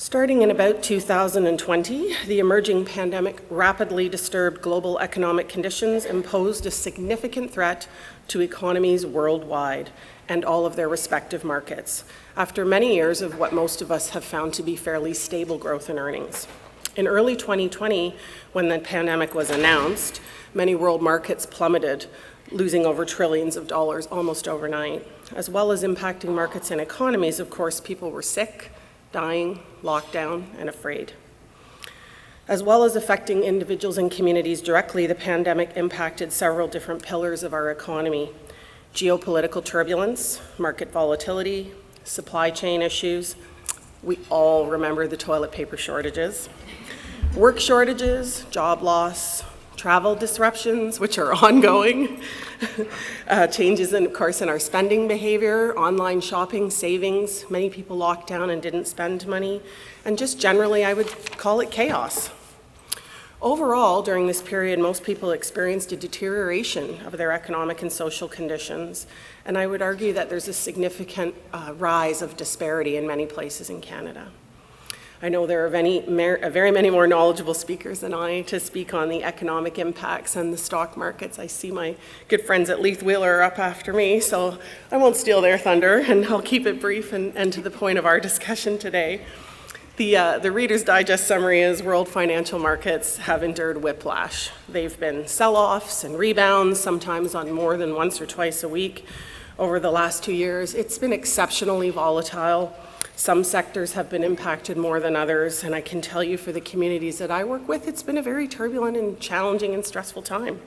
Starting in about 2020, the emerging pandemic rapidly disturbed global economic conditions and posed a significant threat to economies worldwide and all of their respective markets, after many years of what most of us have found to be fairly stable growth in earnings. In early 2020, when the pandemic was announced, many world markets plummeted, losing over trillions of dollars almost overnight. As well as impacting markets and economies, of course, people were sick, dying, locked down, and afraid. As well as affecting individuals and communities directly, the pandemic impacted several different pillars of our economy: geopolitical turbulence, market volatility, supply chain issues. We all remember the toilet paper shortages, work shortages, job loss, travel disruptions, which are ongoing, changes, of course, in our spending behavior, online shopping, savings. Many people locked down and didn't spend money, and just generally, I would call it chaos. Overall, during this period, most people experienced a deterioration of their economic and social conditions, and I would argue that there's a significant rise of disparity in many places in Canada. I know there are very many more knowledgeable speakers than I to speak on the economic impacts and the stock markets. I see my good friends at Leith Wheeler are up after me, so I won't steal their thunder, and I'll keep it brief and to the point of our discussion today. The Reader's Digest summary is world financial markets have endured whiplash. They've been sell-offs and rebounds, sometimes on more than once or twice a week over the last 2 years. It's been exceptionally volatile. Some sectors have been impacted more than others, and I can tell you for the communities that I work with, it's been a very turbulent and challenging and stressful time.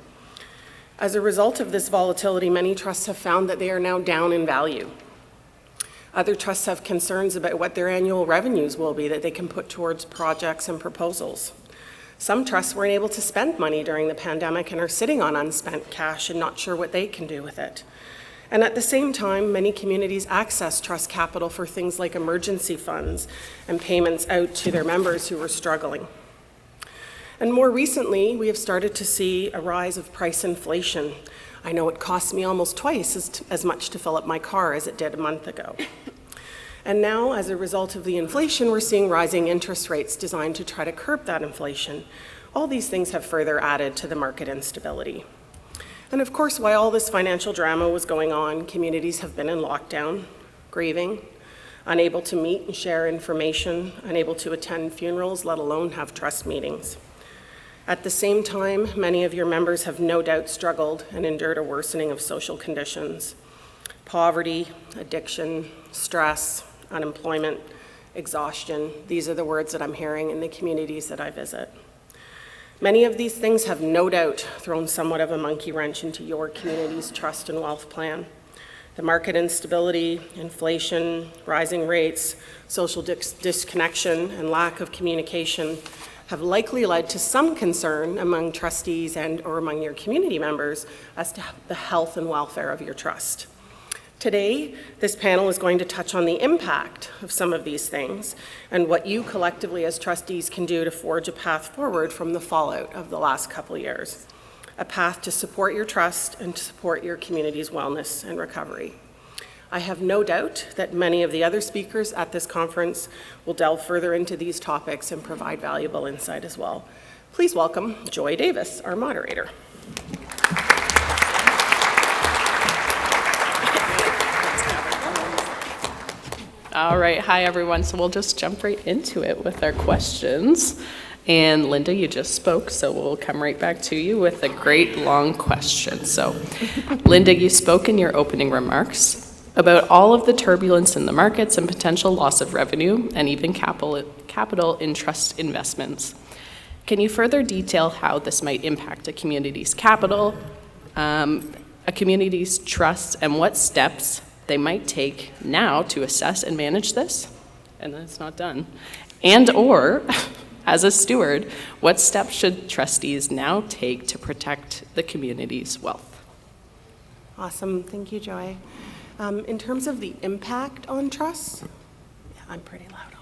As a result of this volatility, many trusts have found that they are now down in value. Other trusts have concerns about what their annual revenues will be that they can put towards projects and proposals. Some trusts weren't able to spend money during the pandemic and are sitting on unspent cash and not sure what they can do with it. And at the same time, many communities access trust capital for things like emergency funds and payments out to their members who are struggling. And more recently, we have started to see a rise of price inflation. I know it costs me almost twice as much to fill up my car as it did a month ago. And now, as a result of the inflation, we're seeing rising interest rates designed to try to curb that inflation. All these things have further added to the market instability. And of course, while all this financial drama was going on, communities have been in lockdown, grieving, unable to meet and share information, unable to attend funerals, let alone have trust meetings. At the same time, many of your members have no doubt struggled and endured a worsening of social conditions. Poverty, addiction, stress, unemployment, exhaustion. These are the words that I'm hearing in the communities that I visit. Many of these things have no doubt thrown somewhat of a monkey wrench into your community's trust and wealth plan. The market instability, inflation, rising rates, social disconnection, and lack of communication have likely led to some concern among trustees and or among your community members as to the health and welfare of your trust. Today, this panel is going to touch on the impact of some of these things and what you collectively as trustees can do to forge a path forward from the fallout of the last couple of years, a path to support your trust and to support your community's wellness and recovery. I have no doubt that many of the other speakers at this conference will delve further into these topics and provide valuable insight as well. Please welcome Joy Davis, our moderator. All right, hi everyone. So we'll just jump right into it with our questions. And Linda, you just spoke, so we'll come right back to you with a great long question. So Linda, you spoke in your opening remarks about all of the turbulence in the markets and potential loss of revenue and even capital in trust investments. Can you further detail how this might impact a community's capital, a community's trust, and what steps they might take now to assess and manage this? And then it's not done. And or, as a steward, what steps should trustees now take to protect the community's wealth? Awesome, thank you, Joy. In terms of the impact on trusts, yeah, I'm pretty loud already.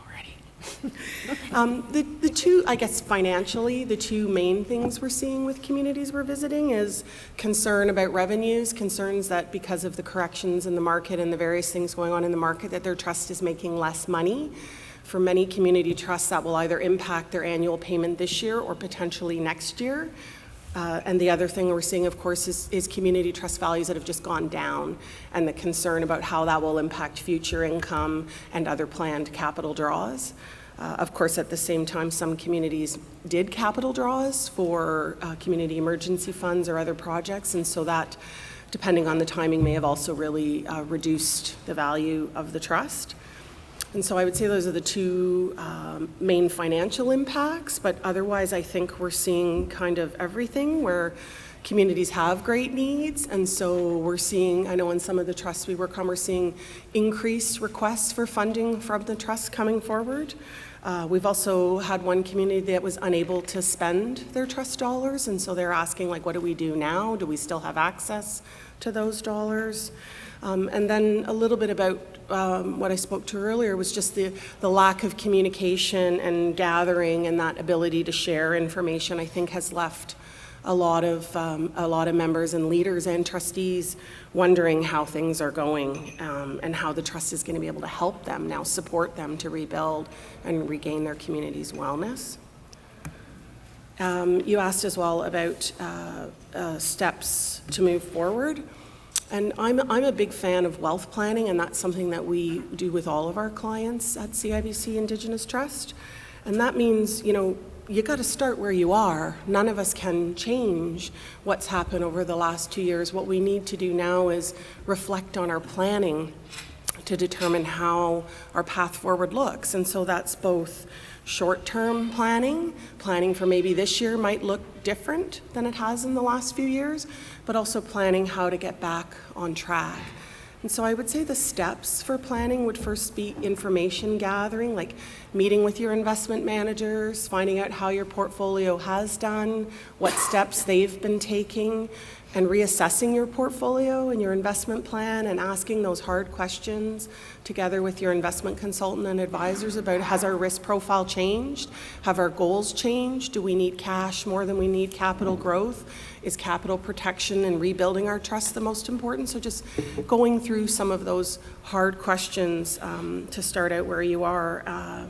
The two, I guess financially, the two main things we're seeing with communities we're visiting is concern about revenues, concerns that because of the corrections in the market and the various things going on in the market that their trust is making less money For many community trusts, that will either impact their annual payment this year or potentially next year. And the other thing we're seeing, of course, is community trust values that have just gone down, and the concern about how that will impact future income and other planned capital draws. Of course, at the same time, some communities did capital draws for community emergency funds or other projects, and so that, depending on the timing, may have also really reduced the value of the trust. And so I would say those are the two main financial impacts, but otherwise I think we're seeing kind of everything where communities have great needs, and so we're seeing, I know in some of the trusts we work on, we're seeing increased requests for funding from the trust coming forward. We've also had one community that was unable to spend their trust dollars, and so they're asking, like, what do we do now? Do we still have access to those dollars? And then a little bit about what I spoke to earlier was just the lack of communication and gathering, and that ability to share information, I think, has left a lot of members and leaders and trustees wondering how things are going, and how the trust is going to be able to help them now, support them to rebuild and regain their community's wellness. You asked as well about steps to move forward. And I'm a big fan of wealth planning, and that's something that we do with all of our clients at CIBC Indigenous Trust. And that means, you got to start where you are. None of us can change what's happened over the last 2 years. What we need to do now is reflect on our planning to determine how our path forward looks. And so that's both short-term planning for maybe this year might look different than it has in the last few years, but also planning how to get back on track. And so I would say the steps for planning would first be information gathering, like meeting with your investment managers, finding out how your portfolio has done, what steps they've been taking, and reassessing your portfolio and your investment plan and asking those hard questions together with your investment consultant and advisors about, has our risk profile changed? Have our goals changed? Do we need cash more than we need capital growth? Is capital protection and rebuilding our trust the most important? So just going through some of those hard questions to start out where you are.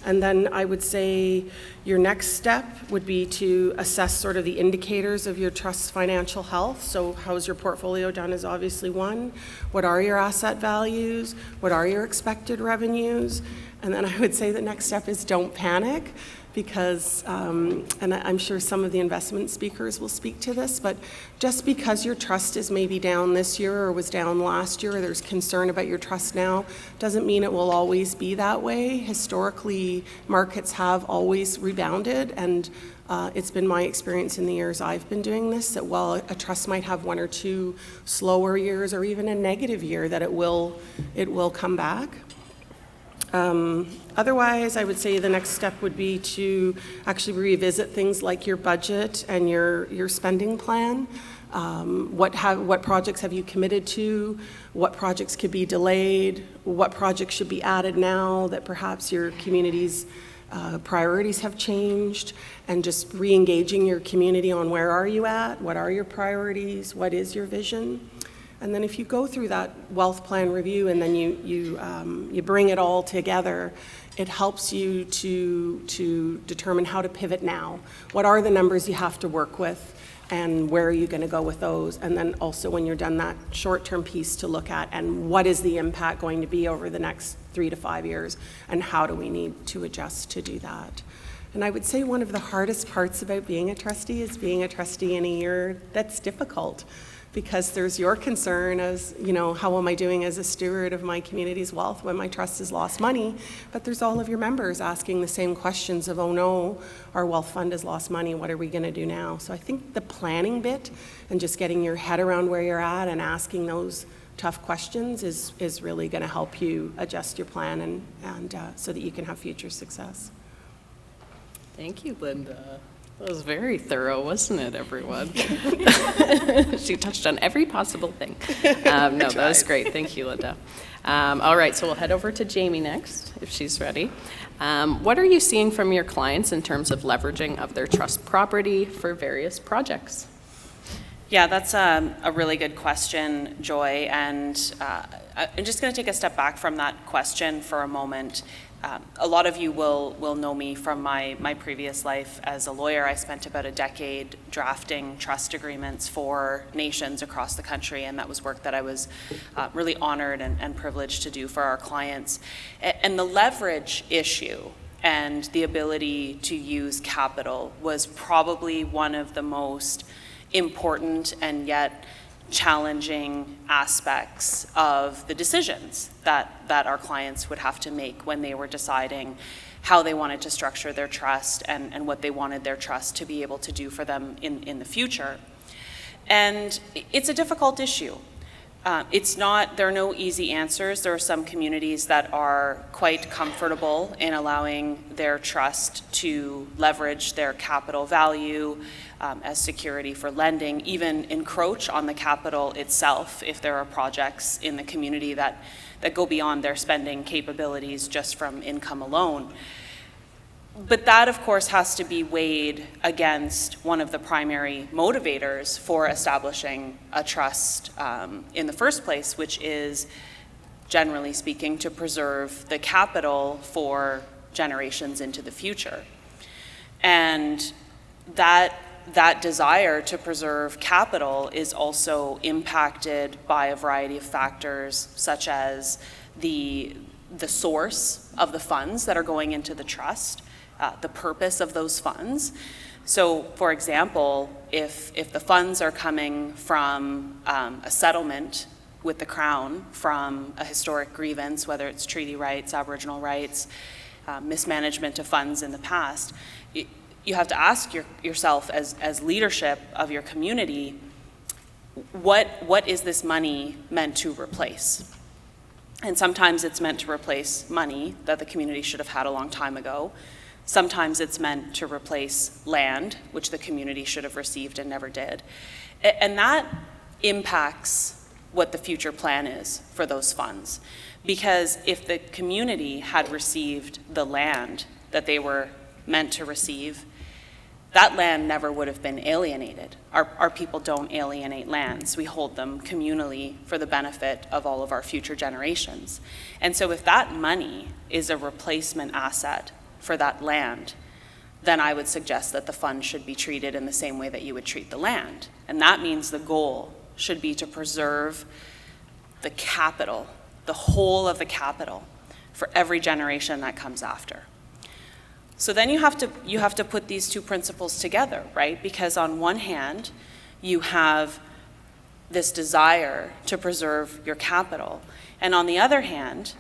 And then I would say your next step would be to assess sort of the indicators of your trust's financial health. So how's your portfolio done is obviously one. What are your asset values? What are your expected revenues? And then I would say the next step is don't panic, because, and I'm sure some of the investment speakers will speak to this, but just because your trust is maybe down this year or was down last year, or there's concern about your trust now, doesn't mean it will always be that way. Historically, markets have always rebounded, and it's been my experience in the years I've been doing this that while a trust might have 1 or 2 slower years or even a negative year, that it will come back. Otherwise, I would say the next step would be to actually revisit things like your budget and your spending plan. What projects have you committed to? What projects could be delayed? What projects should be added now that perhaps your community's priorities have changed? And just re-engaging your community on where are you at? What are your priorities? What is your vision? And then if you go through that wealth plan review and then you bring it all together, it helps you to determine how to pivot now. What are the numbers you have to work with, and where are you going to go with those? And then also when you're done that short-term piece to look at, and what is the impact going to be over the next 3 to 5 years, and how do we need to adjust to do that? And I would say one of the hardest parts about being a trustee is being a trustee in a year that's difficult, because there's your concern as, how am I doing as a steward of my community's wealth when my trust has lost money? But there's all of your members asking the same questions of, oh no, our wealth fund has lost money, what are we going to do now? So I think the planning bit and just getting your head around where you're at and asking those tough questions is really going to help you adjust your plan and so that you can have future success. Thank you, Linda. That was very thorough, wasn't it, everyone? She touched on every possible thing. No, that was great. Thank you, Linda. All right, so we'll head over to Jamie next, if she's ready. What are you seeing from your clients in terms of leveraging of their trust property for various projects? Yeah, that's a really good question, Joy. And I'm just going to take a step back from that question for a moment. A lot of you will know me from my previous life as a lawyer. I spent about a decade drafting trust agreements for nations across the country, and that was work that I was really honored and privileged to do for our clients. And the leverage issue and the ability to use capital was probably one of the most important and yet challenging aspects of the decisions that our clients would have to make when they were deciding how they wanted to structure their trust and what they wanted their trust to be able to do for them in the future. And it's a difficult issue. There are no easy answers. There are some communities that are quite comfortable in allowing their trust to leverage their capital value as security for lending, even encroach on the capital itself if there are projects in the community that go beyond their spending capabilities just from income alone. But that, of course, has to be weighed against one of the primary motivators for establishing a trust in the first place, which is, generally speaking, to preserve the capital for generations into the future. And that desire to preserve capital is also impacted by a variety of factors, such as the source of the funds that are going into the trust, the purpose of those funds. So, for example, if the funds are coming from a settlement with the Crown from a historic grievance, whether it's treaty rights, Aboriginal rights, mismanagement of funds in the past, you have to ask yourself as leadership of your community, what is this money meant to replace? And sometimes it's meant to replace money that the community should have had a long time ago. Sometimes it's meant to replace land, which the community should have received and never did. And that impacts what the future plan is for those funds. Because if the community had received the land that they were meant to receive, that land never would have been alienated. Our people don't alienate lands. We hold them communally for the benefit of all of our future generations. And so if that money is a replacement asset for that land, then I would suggest that the fund should be treated in the same way that you would treat the land. And that means the goal should be to preserve the capital, the whole of the capital, for every generation that comes after. So then you have to put these two principles together, right? Because on one hand, you have this desire to preserve your capital, and on the other hand,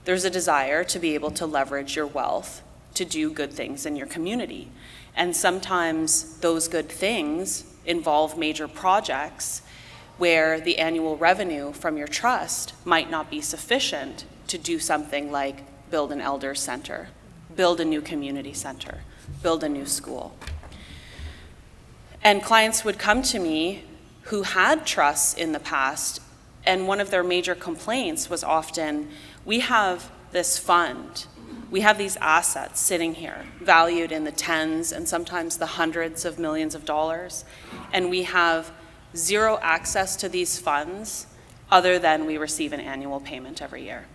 there's a desire to be able to leverage your wealth to do good things in your community. And sometimes those good things involve major projects where the annual revenue from your trust might not be sufficient to do something like build an elders center, build a new community center, build a new school. And clients would come to me who had trusts in the past, and one of their major complaints was often, we have this fund, we have these assets sitting here, valued in the tens and sometimes the hundreds of millions of dollars, and we have zero access to these funds other than we receive an annual payment every year.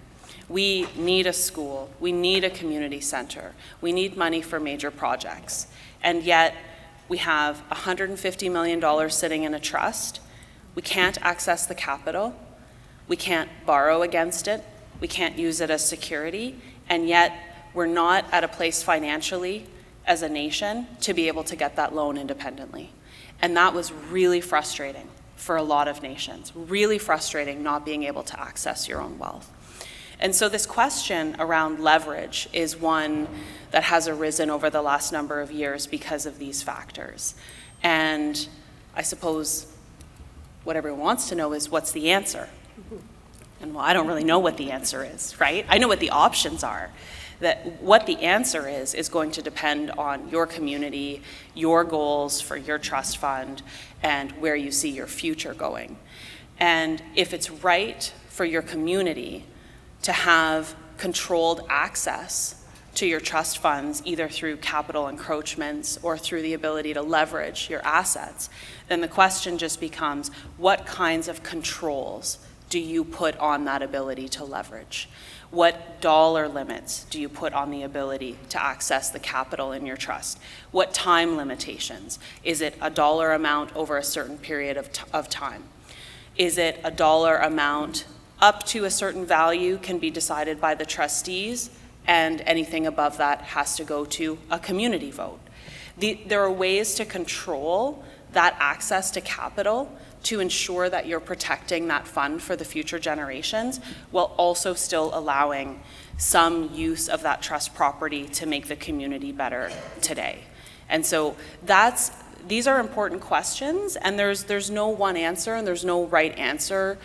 We need a school, we need a community center, we need money for major projects, and yet we have $150 million sitting in a trust. We can't access the capital, we can't borrow against it, we can't use it as security, and yet we're not at a place financially as a nation to be able to get that loan independently. And that was really frustrating for a lot of nations, really frustrating not being able to access your own wealth. And so this question around leverage is one that has arisen over the last number of years because of these factors. And I suppose what everyone wants to know is, what's the answer? And well, I don't really know what the answer is, right? I know what the options are. That what the answer is going to depend on your community, your goals for your trust fund, and where you see your future going. And if it's right for your community to have controlled access to your trust funds, either through capital encroachments or through the ability to leverage your assets, then the question just becomes, what kinds of controls do you put on that ability to leverage? What dollar limits do you put on the ability to access the capital in your trust? What time limitations? Is it a dollar amount over a certain period of time? Is it a dollar amount up to a certain value can be decided by the trustees, and anything above that has to go to a community vote? There are ways to control that access to capital to ensure that you're protecting that fund for the future generations, while also still allowing some use of that trust property to make the community better today. And so these are important questions, and there's no one answer and there's no right answer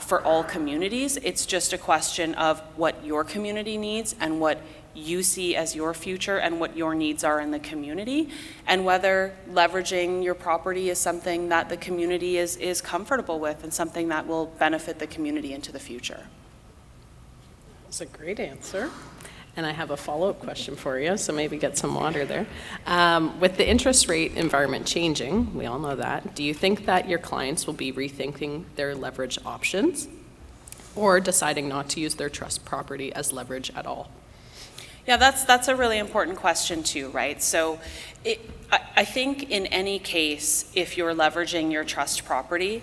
for all communities. It's just a question of what your community needs and what you see as your future and what your needs are in the community, and whether leveraging your property is something that the community is comfortable with and something that will benefit the community into the future. That's a great answer. And I have a follow-up question for you, so maybe get some water there. With the interest rate environment changing, we all know that, do you think that your clients will be rethinking their leverage options or deciding not to use their trust property as leverage at all? Yeah, that's a really important question too, right? So I think in any case, if you're leveraging your trust property,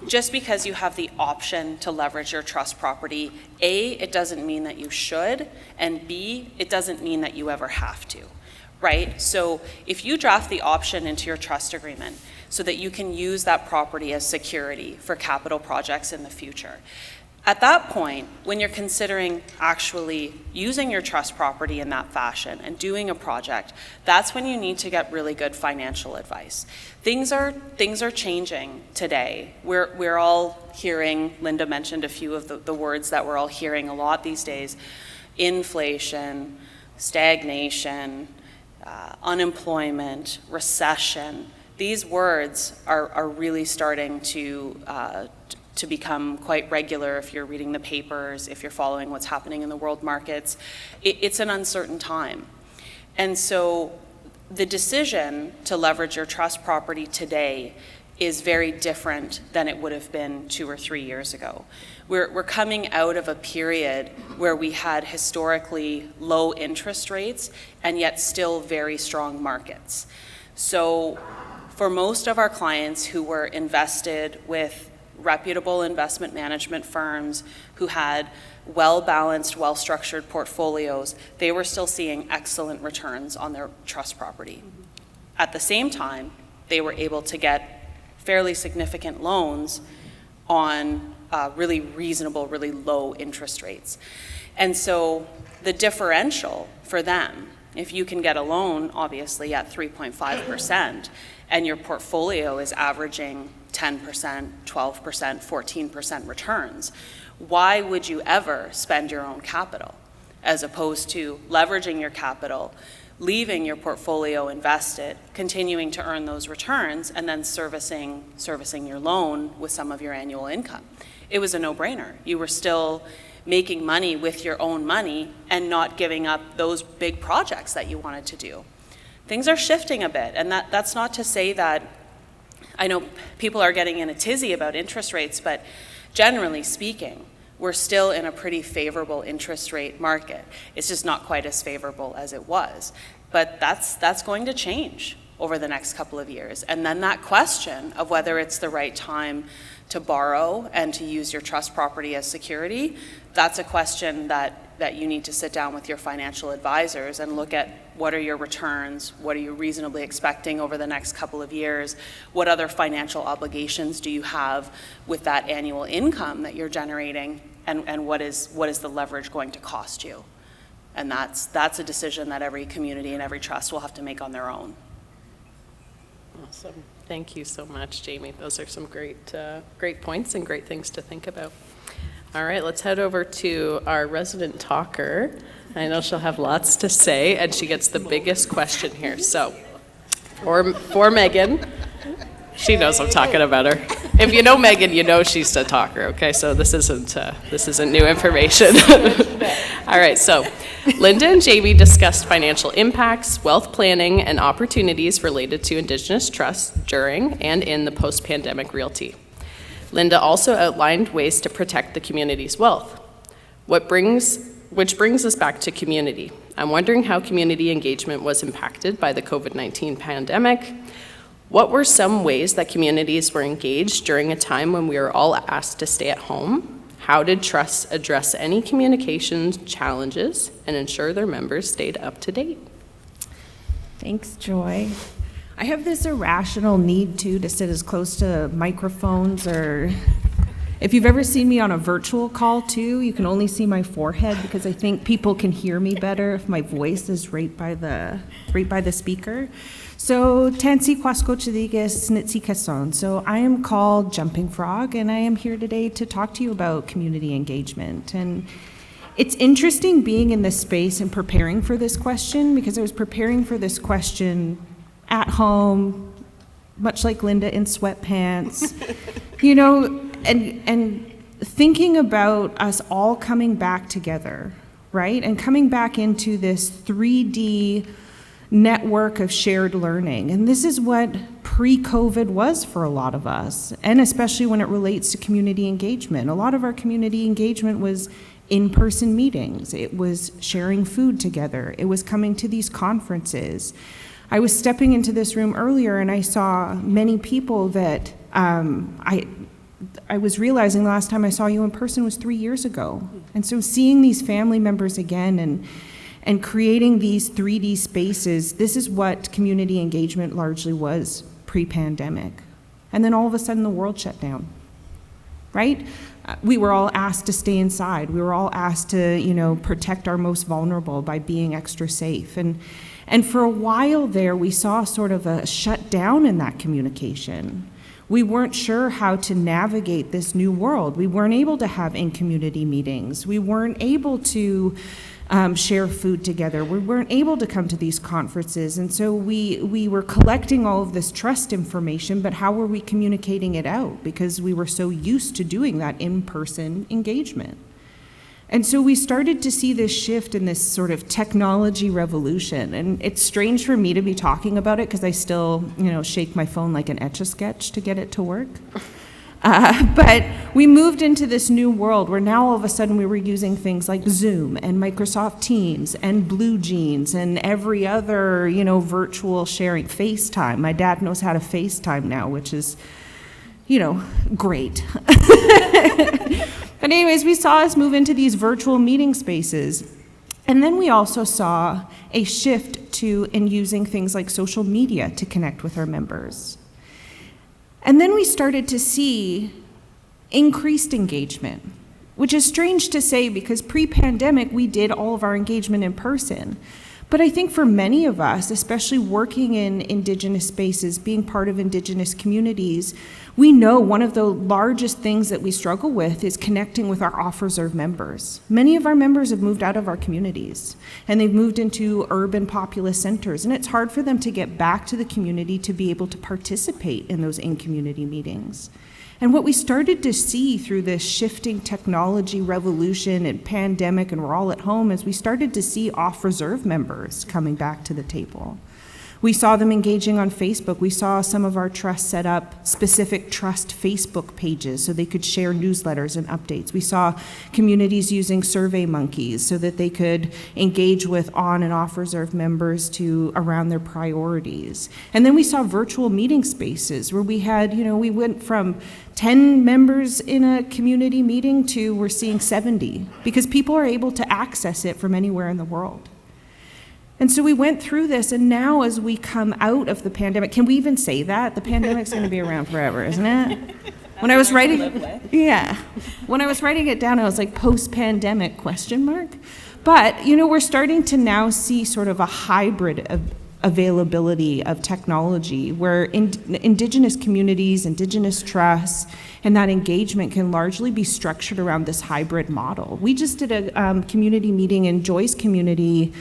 just because you have the option to leverage your trust property, A, it doesn't mean that you should, and B, it doesn't mean that you ever have to, right? So if you draft the option into your trust agreement so that you can use that property as security for capital projects in the future, at that point, when you're considering actually using your trust property in that fashion and doing a project, that's when you need to get really good financial advice. Things are changing today. We're all hearing, Linda mentioned a few of the words that we're all hearing a lot these days: inflation, stagnation, unemployment, recession. These words are really starting to become quite regular if you're reading the papers, if you're following what's happening in the world markets. It's an uncertain time. And so the decision to leverage your trust property today is very different than it would have been 2 or 3 years ago. We're coming out of a period where we had historically low interest rates and yet still very strong markets. So for most of our clients who were invested with reputable investment management firms, who had well-balanced, well-structured portfolios, they were still seeing excellent returns on their trust property. At the same time, they were able to get fairly significant loans on really reasonable, really low interest rates. And so the differential for them, if you can get a loan, obviously at 3.5%, and your portfolio is averaging 10%, 12%, 14% returns, why would you ever spend your own capital as opposed to leveraging your capital, leaving your portfolio invested, continuing to earn those returns, and then servicing your loan with some of your annual income? It was a no-brainer. You were still making money with your own money and not giving up those big projects that you wanted to do. Things are shifting a bit, and that's not to say that, I know people are getting in a tizzy about interest rates, but generally speaking, we're still in a pretty favorable interest rate market. It's just not quite as favorable as it was. But that's going to change over the next couple of years. And then that question of whether it's the right time to borrow and to use your trust property as security, that's a question that you need to sit down with your financial advisors and look at what are your returns, what are you reasonably expecting over the next couple of years, what other financial obligations do you have with that annual income that you're generating, and what is the leverage going to cost you? And that's a decision that every community and every trust will have to make on their own. Awesome. Thank you so much, Jamie. Those are some great points and great things to think about. All right, let's head over to our resident talker. I know she'll have lots to say, and she gets the biggest question here. So, for Megan, she knows I'm talking about her. If you know Megan, you know she's a talker. Okay, so this isn't new information. All right, so Linda and Jamie discussed financial impacts, wealth planning, and opportunities related to Indigenous trusts during and in the post-pandemic realty. Linda also outlined ways to protect the community's wealth, which brings us back to community. I'm wondering how community engagement was impacted by the COVID-19 pandemic. What were some ways that communities were engaged during a time when we were all asked to stay at home? How did trusts address any communications challenges and ensure their members stayed up to date? Thanks, Joy. I have this irrational need, too, to sit as close to microphones, or if you've ever seen me on a virtual call, too, you can only see my forehead because I think people can hear me better if my voice is right by the speaker. So, Tansi Kwaskochadigas Snitsi Kason. So, I am called Jumping Frog, and I am here today to talk to you about community engagement. And it's interesting being in this space and preparing for this question, because I was preparing for this question at home, much like Linda in sweatpants, you know, and thinking about us all coming back together, right? And coming back into this 3D network of shared learning. And this is what pre-COVID was for a lot of us, and especially when it relates to community engagement. A lot of our community engagement was in-person meetings. It was sharing food together. It was coming to these conferences. I was stepping into this room earlier and I saw many people that I was realizing last time I saw you in person was 3 years ago. And so seeing these family members again and creating these 3D spaces, this is what community engagement largely was pre-pandemic. And then all of a sudden the world shut down, right? We were all asked to stay inside. We were all asked to, you know, protect our most vulnerable by being extra safe. And for a while there, we saw sort of a shutdown in that communication. We weren't sure how to navigate this new world. We weren't able to have in-community meetings. We weren't able to share food together. We weren't able to come to these conferences. And so we were collecting all of this trust information, but how were we communicating it out? Because we were so used to doing that in-person engagement. And so we started to see this shift in this sort of technology revolution. And it's strange for me to be talking about it because I still, you know, shake my phone like an Etch-a-Sketch to get it to work. But we moved into this new world where now all of a sudden we were using things like Zoom and Microsoft Teams and Blue Jeans and every other, you know, virtual sharing. FaceTime. My dad knows how to FaceTime now, which is, you know, great. But anyways, we saw us move into these virtual meeting spaces. And then we also saw a shift in using things like social media to connect with our members. And then we started to see increased engagement, which is strange to say because pre-pandemic, we did all of our engagement in person. But I think for many of us, especially working in Indigenous spaces, being part of Indigenous communities, we know one of the largest things that we struggle with is connecting with our off-reserve members. Many of our members have moved out of our communities, and they've moved into urban populous centers, and it's hard for them to get back to the community to be able to participate in those in-community meetings. And what we started to see through this shifting technology revolution and pandemic, and we're all at home, is we started to see off-reserve members coming back to the table. We saw them engaging on Facebook. We saw some of our trusts set up specific trust Facebook pages so they could share newsletters and updates. We saw communities using Survey Monkeys so that they could engage with on and off reserve members around their priorities. And then we saw virtual meeting spaces where we had, we went from 10 members in a community meeting to we're seeing 70 because people are able to access it from anywhere in the world. And so we went through this, and now as we come out of the pandemic, can we even say that? The pandemic's going to be around forever, isn't it? When I was writing it down, I was like, post-pandemic, ? But, we're starting to now see sort of a hybrid of availability of technology where Indigenous communities, Indigenous trusts, and that engagement can largely be structured around this hybrid model. We just did a community meeting in Joy's community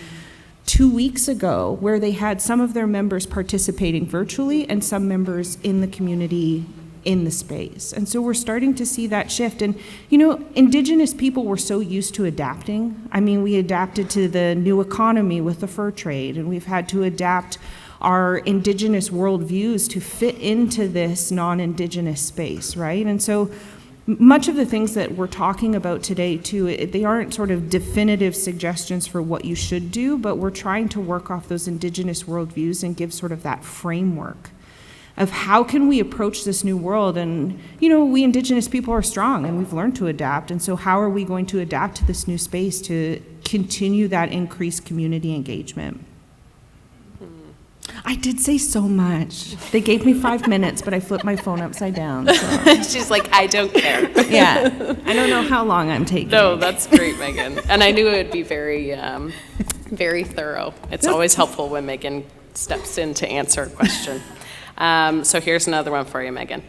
2 weeks ago where they had some of their members participating virtually and some members in the community in the space. And so we're starting to see that shift. And, Indigenous people were so used to adapting. I mean, we adapted to the new economy with the fur trade, and we've had to adapt our Indigenous worldviews to fit into this non-Indigenous space, right? And so much of the things that we're talking about today, too, they aren't sort of definitive suggestions for what you should do, but we're trying to work off those Indigenous worldviews and give sort of that framework of how can we approach this new world. And, you know, we Indigenous people are strong and we've learned to adapt. And so how are we going to adapt to this new space to continue that increased community engagement? I did say so much. They gave me 5 minutes, but I flipped my phone upside down. So. She's like, I don't care. Yeah, I don't know how long I'm taking. No, that's great, Megan. And I knew it would be very, very thorough. It's always helpful when Megan steps in to answer a question. So here's another one for you, Megan.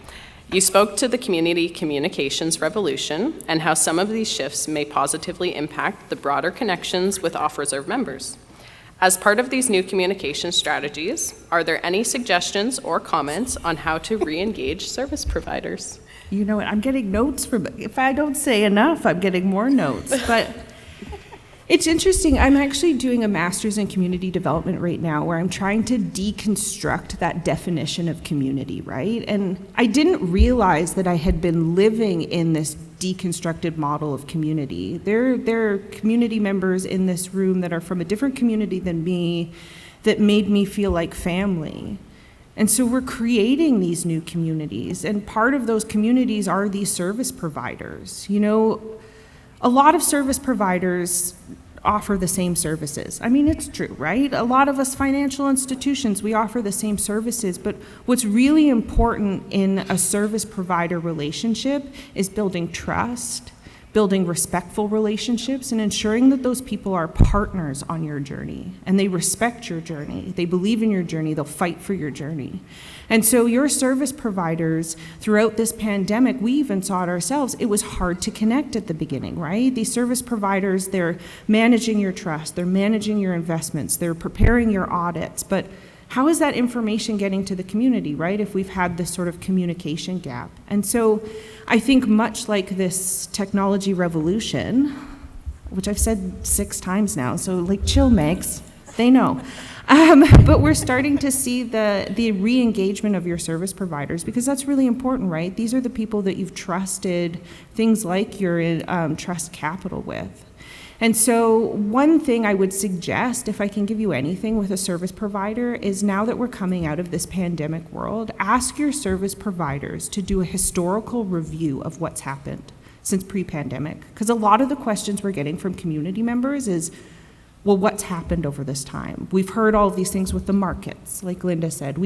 You spoke to the community communications revolution and how some of these shifts may positively impact the broader connections with off-reserve members. As part of these new communication strategies, are there any suggestions or comments on how to re-engage service providers? You know what, I'm getting notes from, if I don't say enough, I'm getting more notes. But it's interesting, I'm actually doing a master's in community development right now where I'm trying to deconstruct that definition of community, right? And I didn't realize that I had been living in this deconstructed model of community. There are community members in this room that are from a different community than me that made me feel like family. And so we're creating these new communities, and part of those communities are these service providers. You know, a lot of service providers offer the same services. I mean, it's true, right? A lot of us financial institutions, we offer the same services, but what's really important in a service provider relationship is building trust, building respectful relationships, and ensuring that those people are partners on your journey, and they respect your journey, they believe in your journey, they'll fight for your journey. And so your service providers, throughout this pandemic, we even saw it ourselves, it was hard to connect at the beginning, right? These service providers, they're managing your trust, they're managing your investments, they're preparing your audits, but how is that information getting to the community, right, if we've had this sort of communication gap? And so I think much like this technology revolution, which I've said 6 times now, so like chill, Megs, they know. But we're starting to see the re-engagement of your service providers, because that's really important, right? These are the people that you've trusted things like your trust capital with. And so one thing I would suggest, if I can give you anything with a service provider, is now that we're coming out of this pandemic world, ask your service providers to do a historical review of what's happened since pre-pandemic. Because a lot of the questions we're getting from community members is, well, what's happened over this time? We've heard all of these things with the markets, like Linda said.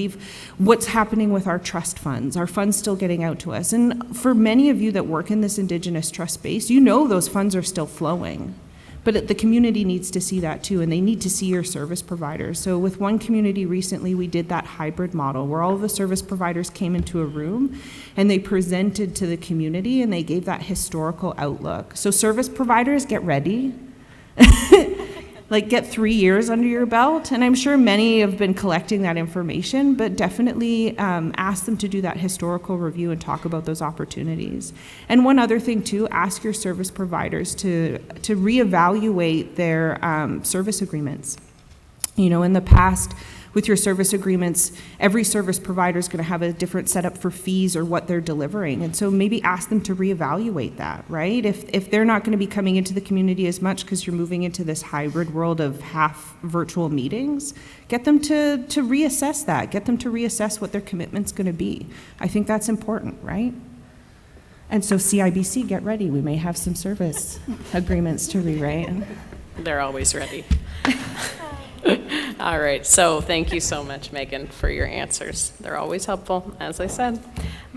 What's happening with our trust funds? Are funds still getting out to us? And for many of you that work in this Indigenous trust space, you know those funds are still flowing. But the community needs to see that too, and they need to see your service providers. So with one community recently, we did that hybrid model where all of the service providers came into a room and they presented to the community and they gave that historical outlook. So service providers, get ready. Like, get 3 years under your belt, and I'm sure many have been collecting that information, but definitely ask them to do that historical review and talk about those opportunities. And one other thing too, ask your service providers to reevaluate their service agreements. You know, in the past, with your service agreements, every service provider is going to have a different setup for fees or what they're delivering. And so maybe ask them to reevaluate that, right? If they're not going to be coming into the community as much because you're moving into this hybrid world of half virtual meetings, get them to reassess that. Get them to reassess what their commitment's going to be. I think that's important, right? And so CIBC, get ready. We may have some service agreements to rewrite. They're always ready. All right, so thank you so much, Megan, for your answers. They're always helpful, as I said.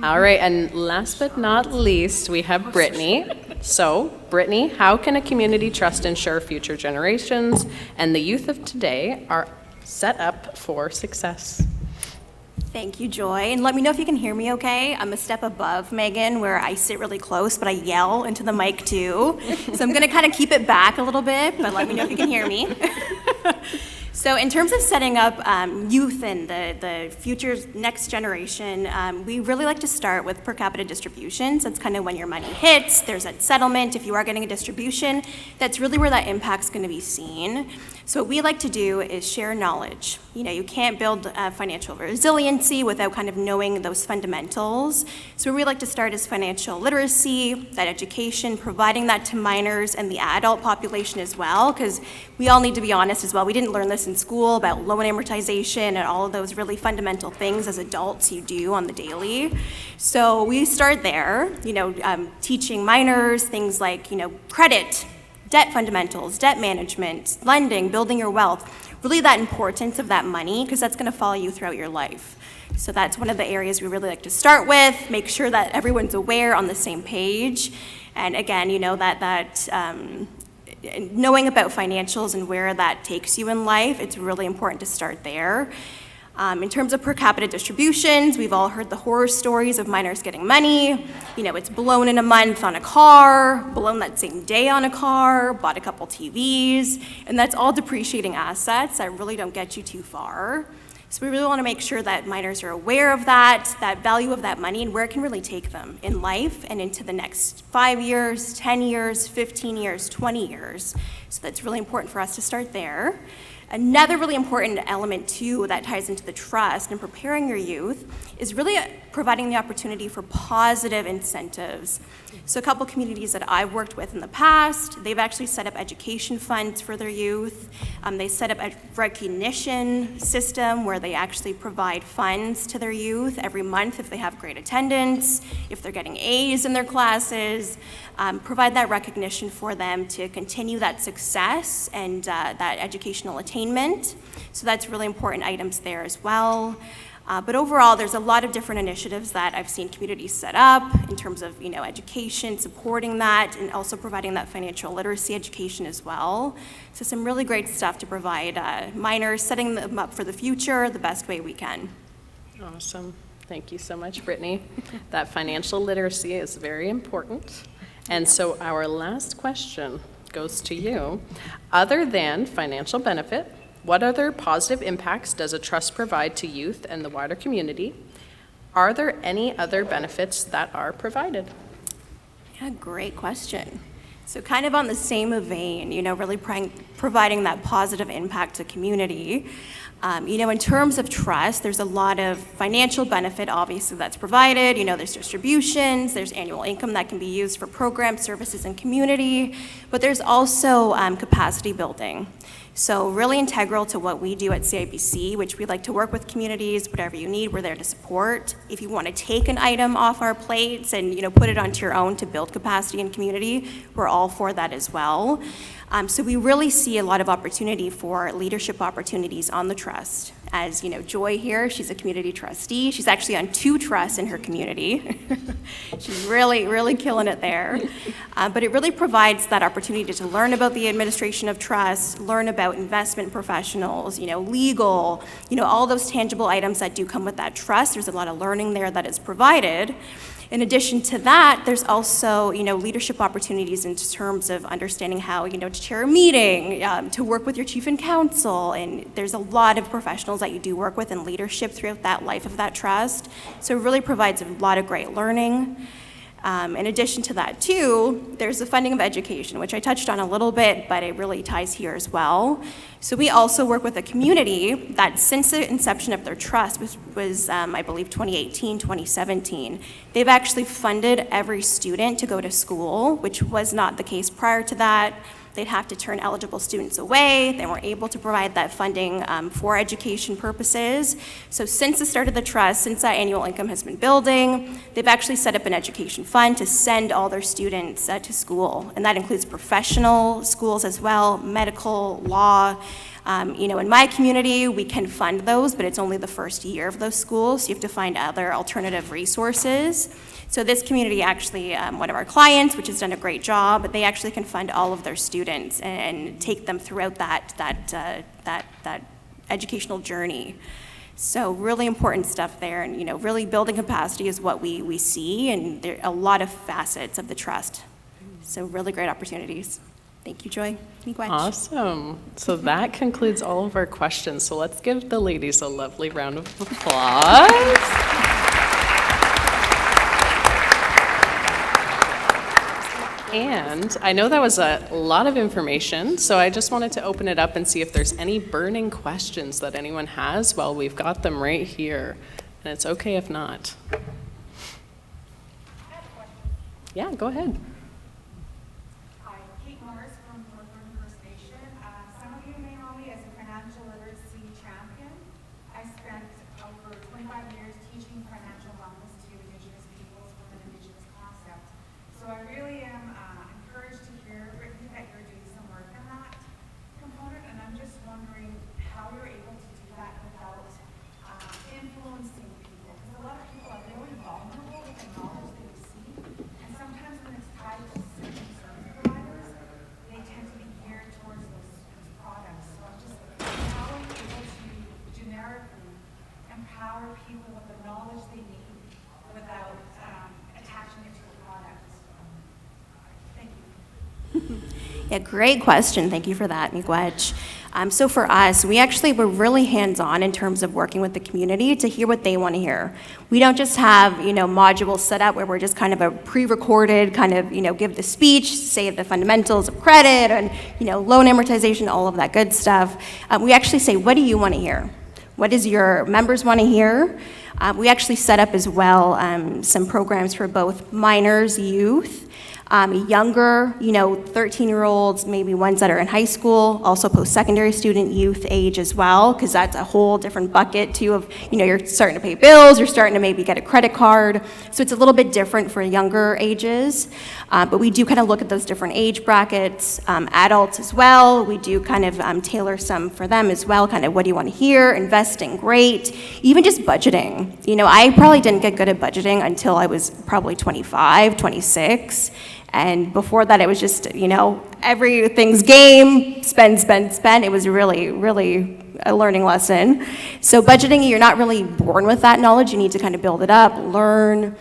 All right, and last but not least, we have Brittany. So, Brittany, how can a community trust ensure future generations and the youth of today are set up for success? Thank you, Joy. And let me know if you can hear me okay. I'm a step above Megan where I sit really close, but I yell into the mic too. So I'm going to kind of keep it back a little bit, but let me know if you can hear me. So in terms of setting up youth and the future next generation, we really like to start with per capita distributions. That's kind of when your money hits. There's a settlement. If you are getting a distribution, that's really where that impact's going to be seen. So what we like to do is share knowledge. You can't build financial resiliency without kind of knowing those fundamentals. So where we like to start is financial literacy, that education, providing that to minors and the adult population as well, because we all need to be honest as well. We didn't learn this in school about loan amortization and all of those really fundamental things as adults you do on the daily. So we start there, teaching minors things like, credit, debt fundamentals, debt management, lending, building your wealth, really that importance of that money, because that's going to follow you throughout your life. So that's one of the areas we really like to start with, make sure that everyone's aware on the same page. And again, knowing about financials and where that takes you in life, it's really important to start there. In terms of per capita distributions, we've all heard the horror stories of minors getting money. It's blown in a month on a car, blown that same day on a car, bought a couple TVs, and that's all depreciating assets that really don't get you too far. So we really want to make sure that minors are aware of that value of that money and where it can really take them in life and into the next 5 years, 10 years, 15 years, 20 years. So that's really important for us to start there. Another really important element, too, that ties into the trust and preparing your youth is really providing the opportunity for positive incentives. So a couple communities that I've worked with in the past, they've actually set up education funds for their youth. They set up a recognition system where they actually provide funds to their youth every month if they have great attendance, if they're getting A's in their classes, provide that recognition for them to continue that success and that educational attainment. So that's really important items there as well. But overall, there's a lot of different initiatives that I've seen communities set up in terms of, education, supporting that, and also providing that financial literacy education as well. So some really great stuff to provide minors, setting them up for the future the best way we can. Awesome. Thank you so much, Brittany. That financial literacy is very important. And so our last question goes to you. Other than financial benefit, what other positive impacts does a trust provide to youth and the wider community? Are there any other benefits that are provided? Yeah, great question. So kind of on the same vein, really providing that positive impact to community. In terms of trust, there's a lot of financial benefit, obviously, that's provided. There's distributions, there's annual income that can be used for programs, services, and community, but there's also capacity building. So really integral to what we do at CIBC, which we like to work with communities, whatever you need, we're there to support. If you want to take an item off our plates and put it onto your own to build capacity in community, we're all for that as well. So we really see a lot of opportunity for leadership opportunities on the trust. As Joy here, she's a community trustee. She's actually on 2 trusts in her community. She's really, really killing it there. But it really provides that opportunity to learn about the administration of trusts, learn about investment professionals, legal, all those tangible items that do come with that trust. There's a lot of learning there that is provided. In addition to that, there's also, leadership opportunities in terms of understanding how, to chair a meeting, to work with your chief and counsel, and there's a lot of professionals that you do work with in leadership throughout that life of that trust. So it really provides a lot of great learning. In addition to that, too, there's the funding of education, which I touched on a little bit, but it really ties here as well. So we also work with a community that since the inception of their trust, which was I believe 2018, 2017, they've actually funded every student to go to school, which was not the case prior to that. They'd have to turn eligible students away. They weren't able to provide that funding for education purposes. So since the start of the trust, since that annual income has been building, they've actually set up an education fund to send all their students to school. And that includes professional schools as well, medical, law. In my community, we can fund those, but it's only the first year of those schools. So you have to find other alternative resources. So this community actually, one of our clients, which has done a great job, they actually can fund all of their students and take them throughout that educational journey. So really important stuff there, and really building capacity is what we see, and there are a lot of facets of the trust. So really great opportunities. Thank you, Joy. Awesome. So that concludes all of our questions. So let's give the ladies a lovely round of applause. And I know that was a lot of information, so I just wanted to open it up and see if there's any burning questions that anyone has. Well, we've got them right here, and it's okay if not. Yeah, go ahead. Hi, Kate Morris from Northern First Nation. Some of you may know me as a financial literacy champion. I spent over 25 years teaching financial wellness to Indigenous peoples from an Indigenous concept. So I really am encouraged to hear, Brittany, that you're doing some work on that component, and I'm just wondering how you're able to do that without influencing people. Because a lot of people are really vulnerable with the knowledge they receive, and sometimes when it's tied to certain service providers, they tend to be geared towards those products. So I'm just, how are you able to generically empower people with the knowledge they need without attaching it to a product? Thank you. Yeah, great question. Thank you for that, Miigwech. So for us, we actually were really hands-on in terms of working with the community to hear what they want to hear. We don't just have, modules set up where we're just kind of a pre-recorded kind of, give the speech, say the fundamentals of credit and, loan amortization, all of that good stuff. We actually say, what do you want to hear? What does your members want to hear? We actually set up as well some programs for both minors, youth, younger, 13-year-olds, maybe ones that are in high school, also post-secondary student youth age as well, because that's a whole different bucket too of, you're starting to pay bills, you're starting to maybe get a credit card. So it's a little bit different for younger ages. But we do kind of look at those different age brackets, adults as well. We do kind of tailor some for them as well, kind of what do you want to hear, investing, great, even just budgeting. I probably didn't get good at budgeting until I was probably 25, 26. And before that, it was just, everything's game, spend. It was really, really a learning lesson. So budgeting, you're not really born with that knowledge. You need to kind of build it up, learn.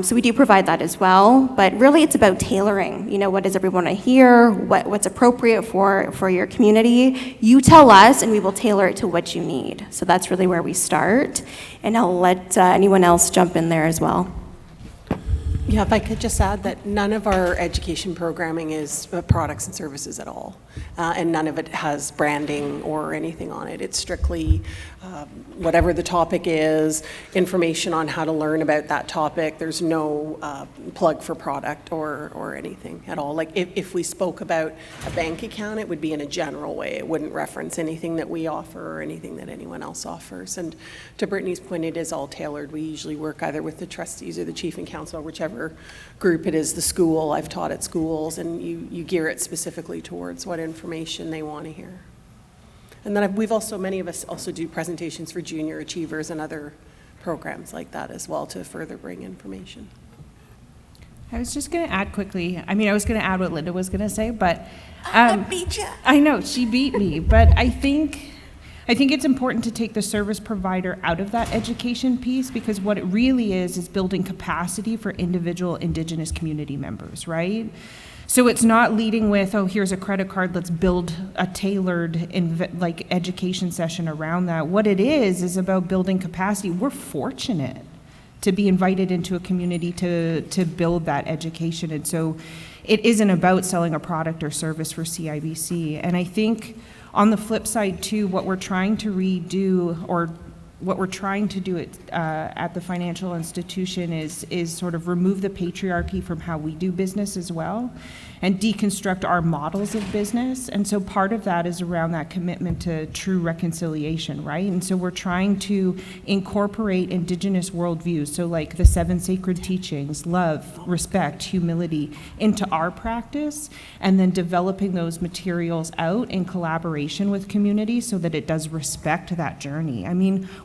So we do provide that as well. But really, it's about tailoring. What does everyone want to hear? What's appropriate for your community? You tell us, and we will tailor it to what you need. So that's really where we start. And I'll let anyone else jump in there as well. Yeah, if I could just add that none of our education programming is products and services at all, and none of it has branding or anything on it. It's strictly whatever the topic is, information on how to learn about that topic. There's no plug for product or anything at all. Like if we spoke about a bank account, it would be in a general way. It wouldn't reference anything that we offer or anything that anyone else offers. And to Brittany's point, it is all tailored. We usually work either with the trustees or the chief and council, whichever group it is, the school. I've taught at schools, and you gear it specifically towards what information they want to hear. And then many of us also do presentations for junior achievers and other programs like that as well to further bring information. I was just going to add quickly. I was going to add what Linda was going to say, but I beat you. I know she beat me, but I think it's important to take the service provider out of that education piece, because what it really is building capacity for individual Indigenous community members, right? So it's not leading with, oh, here's a credit card, let's build a tailored education session around that. What it is about building capacity. We're fortunate to be invited into a community to build that education. And so it isn't about selling a product or service for CIBC. And I think on the flip side too, what we're trying to redo, or what we're trying to do at the financial institution is sort of remove the patriarchy from how we do business as well, and deconstruct our models of business. And so part of that is around that commitment to true reconciliation, right? And so we're trying to incorporate Indigenous worldviews, so like the 7 sacred teachings, love, respect, humility, into our practice, and then developing those materials out in collaboration with community so that it does respect that journey.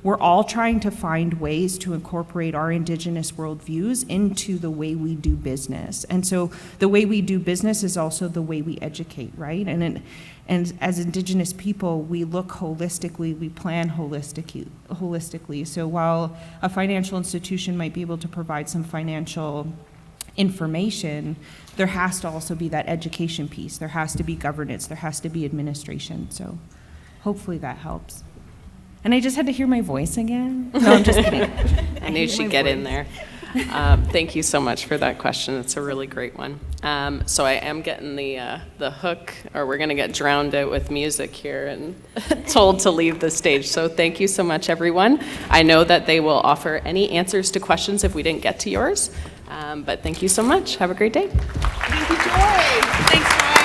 We're all trying to find ways to incorporate our Indigenous worldviews into the way we do business. And so the way we do business is also the way we educate, right? And as Indigenous people, we look holistically, we plan holistically. So while a financial institution might be able to provide some financial information, there has to also be that education piece. There has to be governance. There has to be administration. So hopefully that helps. And I just had to hear my voice again. No, I'm just kidding. I knew she'd get in there. Thank you so much for that question. It's a really great one. So I am getting the hook, or we're going to get drowned out with music here and told to leave the stage. So thank you so much, everyone. I know that they will offer any answers to questions if we didn't get to yours. But thank you so much. Have a great day. Thank you, Joy. Thanks, Joy.